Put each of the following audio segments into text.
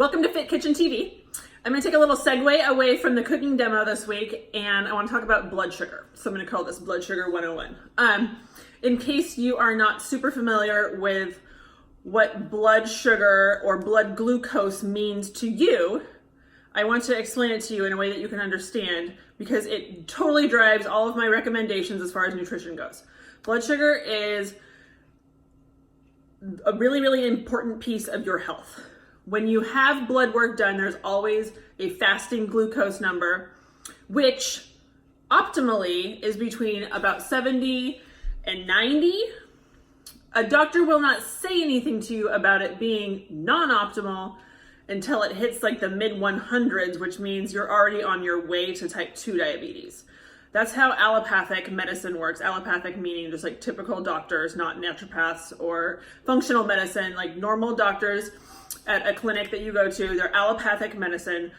Welcome to Fit Kitchen TV. I'm going to take a little segue away from the cooking demo this week, and I want to talk about blood sugar. So I'm going to call this Blood Sugar 101. In case you are not super familiar with what blood sugar or blood glucose means to you, I want to explain it to you in a way that you can understand, because it totally drives all of my recommendations as far as nutrition goes. Blood sugar is a really, really important piece of your health. When you have blood work done, there's always a fasting glucose number, which optimally is between about 70 and 90. A doctor will not say anything to you about it being non-optimal until it hits like the mid 100s, which means you're already on your way to type 2 diabetes. That's how allopathic medicine works. Allopathic meaning just like typical doctors, not naturopaths or functional medicine, like normal doctors at a clinic that you go to. They're allopathic medicine.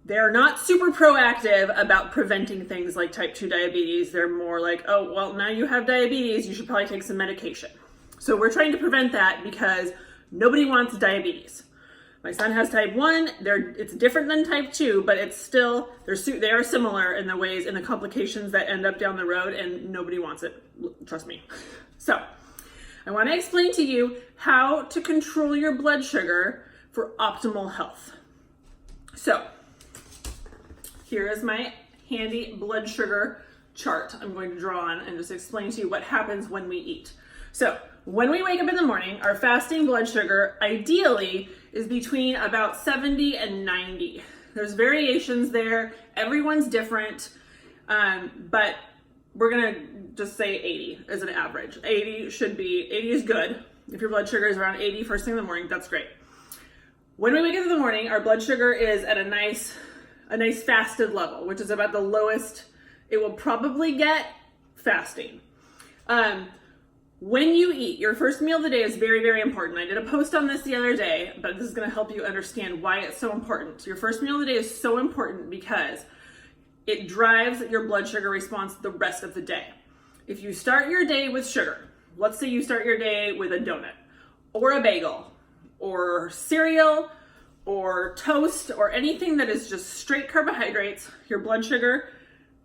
They're not super proactive about preventing things like type 2 diabetes. They're more like, oh, well, now you have diabetes, you should probably take some medication. So we're trying to prevent that because nobody wants diabetes. My son has type 1. It's different than type 2, but it's still, they are similar in the ways, in the complications that end up down the road, and nobody wants it, trust me. So I want to explain to you how to control your blood sugar for optimal health. So here is my handy blood sugar chart I'm going to draw on and just explain to you what happens when we eat. So when we wake up in the morning, our fasting blood sugar ideally is between about 70 and 90. There's variations there. Everyone's different, but we're gonna just say 80 as an average. 80 is good. If your blood sugar is around 80 first thing in the morning, that's great. When we wake up in the morning, our blood sugar is at a nice fasted level, which is about the lowest it will probably get fasting. When you eat, your first meal of the day is very, very important. I did a post on this the other day, but this is going to help you understand why it's so important. Your first meal of the day is so important because it drives your blood sugar response the rest of the day. If you start your day with sugar, let's say you start your day with a donut or a bagel or cereal or toast or anything that is just straight carbohydrates, your blood sugar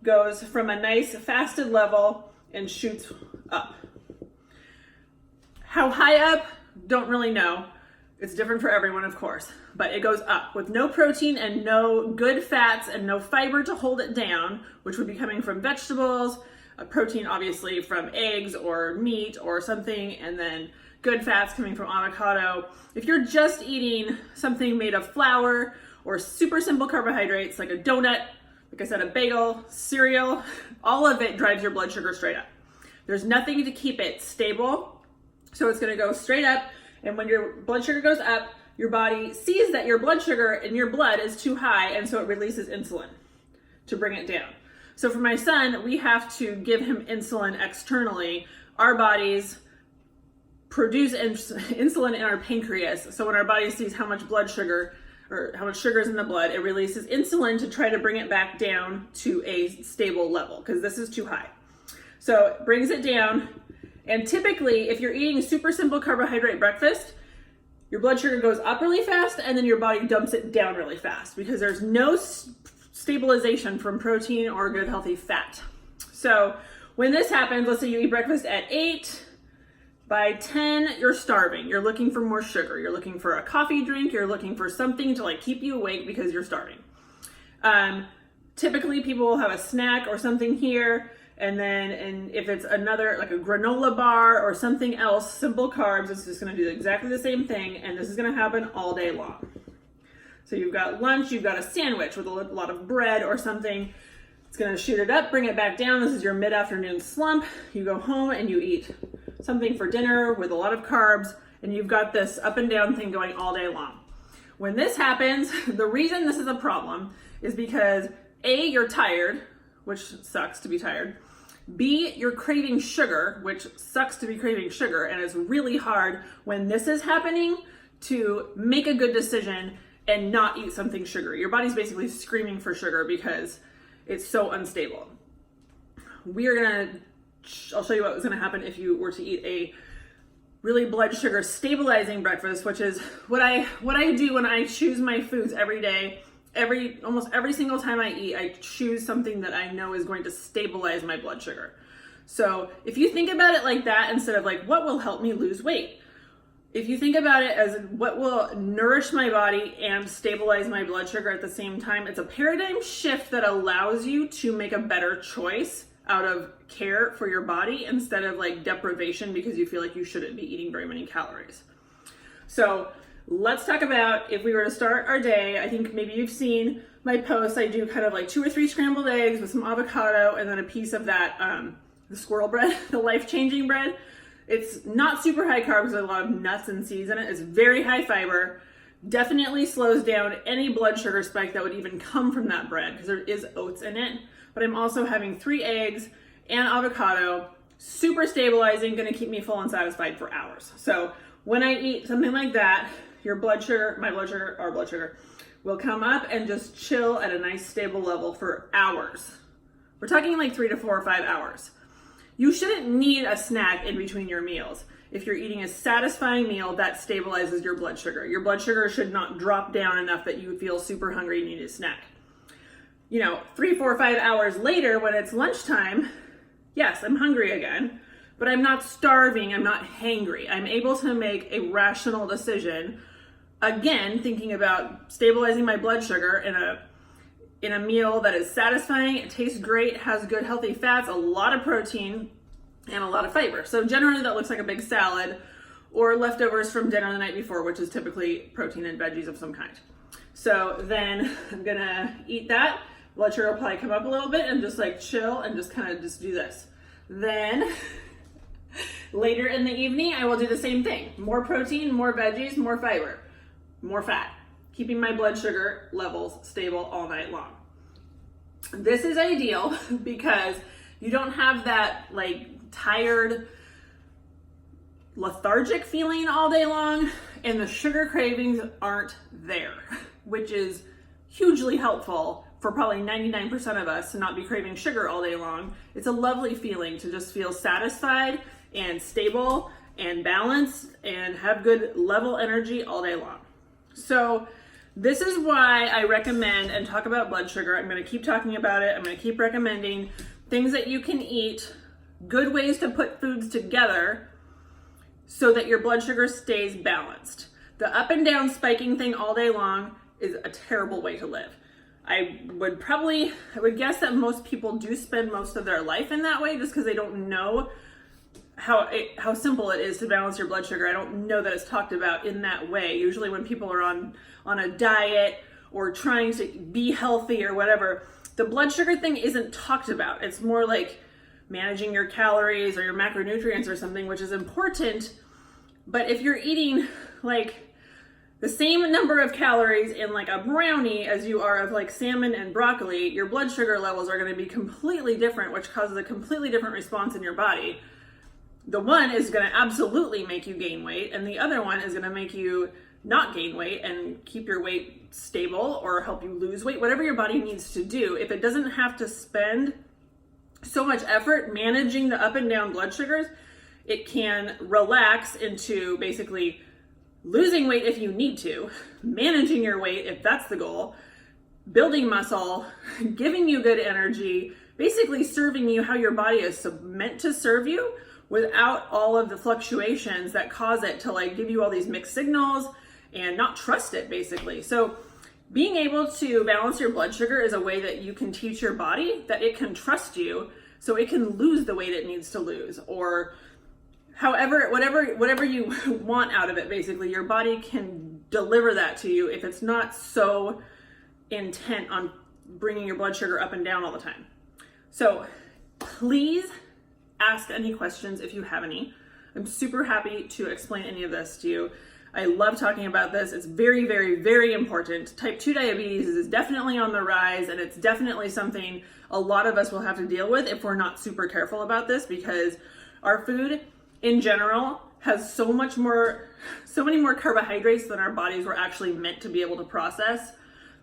goes from a nice fasted level and shoots up. How high up? Don't really know. It's different for everyone, of course, but it goes up with no protein and no good fats and no fiber to hold it down, which would be coming from vegetables, protein obviously from eggs or meat or something, and then good fats coming from avocado. If you're just eating something made of flour or super simple carbohydrates like a donut, like I said, a bagel, cereal, all of it drives your blood sugar straight up. There's nothing to keep it stable. So it's gonna go straight up, and when your blood sugar goes up, your body sees that your blood sugar in your blood is too high, and so it releases insulin to bring it down. So for my son, we have to give him insulin externally. Our bodies produce insulin in our pancreas. So when our body sees how much blood sugar or how much sugar is in the blood, it releases insulin to try to bring it back down to a stable level, because this is too high. So it brings it down. And typically, if you're eating super simple carbohydrate breakfast, your blood sugar goes up really fast and then your body dumps it down really fast because there's no stabilization from protein or good healthy fat. So when this happens, let's say you eat breakfast at 8, by 10, you're starving. You're looking for more sugar. You're looking for a coffee drink. You're looking for something to like keep you awake because you're starving. Typically, people will have a snack or something here. And if it's another, like a granola bar or something else, simple carbs, it's just gonna do exactly the same thing, and this is gonna happen all day long. So you've got lunch, you've got a sandwich with a lot of bread or something. It's gonna shoot it up, bring it back down. This is your mid-afternoon slump. You go home and you eat something for dinner with a lot of carbs, and you've got this up and down thing going all day long. When this happens, the reason this is a problem is because A, you're tired, which sucks to be tired. B, you're craving sugar, which sucks to be craving sugar, and it's really hard when this is happening to make a good decision and not eat something sugary. Your body's basically screaming for sugar because it's so unstable. I'll show you what was gonna happen if you were to eat a really blood sugar stabilizing breakfast, which is what I do when I choose my foods every day. Almost every single time I eat, I choose something that I know is going to stabilize my blood sugar. So if you think about it like that, instead of like, what will help me lose weight? If you think about it as what will nourish my body and stabilize my blood sugar at the same time, it's a paradigm shift that allows you to make a better choice out of care for your body instead of like deprivation because you feel like you shouldn't be eating very many calories. So let's talk about if we were to start our day. I think maybe you've seen my posts. I do kind of like 2 or 3 scrambled eggs with some avocado and then a piece of that, the squirrel bread, the life-changing bread. It's not super high carbs, there's a lot of nuts and seeds in it. It's very high fiber, definitely slows down any blood sugar spike that would even come from that bread because there is oats in it. But I'm also having 3 eggs and avocado, super stabilizing, gonna keep me full and satisfied for hours. So when I eat something like that, your blood sugar, my blood sugar, our blood sugar, will come up and just chill at a nice stable level for hours. We're talking like 3 to 4 or 5 hours. You shouldn't need a snack in between your meals. If you're eating a satisfying meal, that stabilizes your blood sugar. Your blood sugar should not drop down enough that you feel super hungry and need a snack. 3, 4, 5 hours later when it's lunchtime, yes, I'm hungry again, but I'm not starving, I'm not hangry. I'm able to make a rational decision, again, thinking about stabilizing my blood sugar in a meal that is satisfying, it tastes great, has good healthy fats, a lot of protein, and a lot of fiber. So generally that looks like a big salad or leftovers from dinner the night before, which is typically protein and veggies of some kind. So then I'm gonna eat that. Blood sugar will probably come up a little bit and just like chill and just kind of just do this. Then later in the evening, I will do the same thing. More protein, more veggies, more fiber, more fat, keeping my blood sugar levels stable all night long. This is ideal because you don't have that like tired, lethargic feeling all day long, and the sugar cravings aren't there, which is hugely helpful for probably 99% of us to not be craving sugar all day long. It's a lovely feeling to just feel satisfied and stable and balanced and have good level energy all day long. So this is why I recommend and talk about blood sugar. I'm going to keep talking about it. I'm going to keep recommending things that you can eat, good ways to put foods together so that your blood sugar stays balanced. The up and down spiking thing all day long is a terrible way to live. I would guess that most people do spend most of their life in that way just because they don't know how simple it is to balance your blood sugar. I don't know that it's talked about in that way. Usually when people are on a diet or trying to be healthy or whatever, the blood sugar thing isn't talked about. It's more like managing your calories or your macronutrients or something, which is important. But if you're eating like the same number of calories in like a brownie as you are of like salmon and broccoli, your blood sugar levels are going to be completely different, which causes a completely different response in your body. The one is going to absolutely make you gain weight, and the other one is going to make you not gain weight and keep your weight stable or help you lose weight, whatever your body needs to do. If it doesn't have to spend so much effort managing the up and down blood sugars, it can relax into basically losing weight if you need to, managing your weight if that's the goal, building muscle, giving you good energy, basically serving you how your body is meant to serve you without all of the fluctuations that cause it to like give you all these mixed signals and not trust it basically. So being able to balance your blood sugar is a way that you can teach your body that it can trust you so it can lose the weight it needs to lose, or however, whatever you want out of it, basically, your body can deliver that to you if it's not so intent on bringing your blood sugar up and down all the time. So please ask any questions if you have any. I'm super happy to explain any of this to you. I love talking about this. It's very, very, very important. Type 2 diabetes is definitely on the rise, and it's definitely something a lot of us will have to deal with if we're not super careful about this, because our food in general has so many more carbohydrates than our bodies were actually meant to be able to process,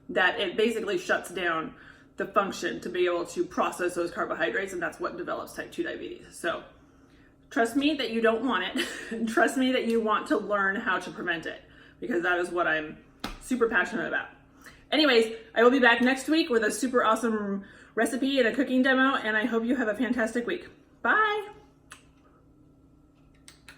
that it basically shuts down the function to be able to process those carbohydrates, and that's what develops type 2 diabetes. So Trust me that you don't want it. Trust me that you want to learn how to prevent it, because that is what I'm super passionate about. Anyways, I will be back next week with a super awesome recipe and a cooking demo, and I hope you have a fantastic week. Bye.